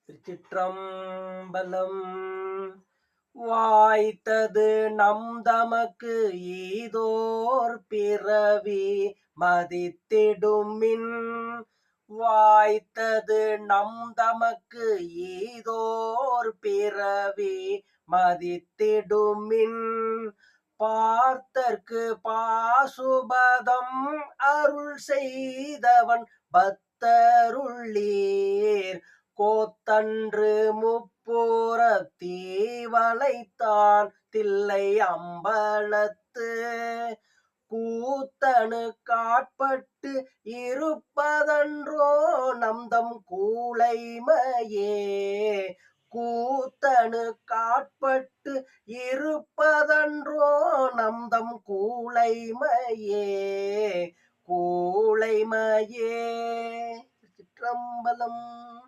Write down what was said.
திருச்சிற்றம்பலம். வாய்த்தது நம் தமக்கு ஈதோர் பிறவி மதித்திடுமின். வாய்த்தது நம் தமக்கு ஈதோர் பிறவி மதித்திடுமின். பார்த்தற்கு பாசுபதம் அருள் செய்தவன் பத்தருள்ளீர். கோத்தன்று முப்புறத்தீ வளைத்தான் தில்லை அம்பலத்து. கூத்தனு காட்பட்டு இருப்பதன்றோ நம்தம் கூழைமையே. கூத்தனு காட்பட்டு இருப்பதன்றோ நம்தம் கூழைமையே. கூழைமையே. சிற்றம்பலம்.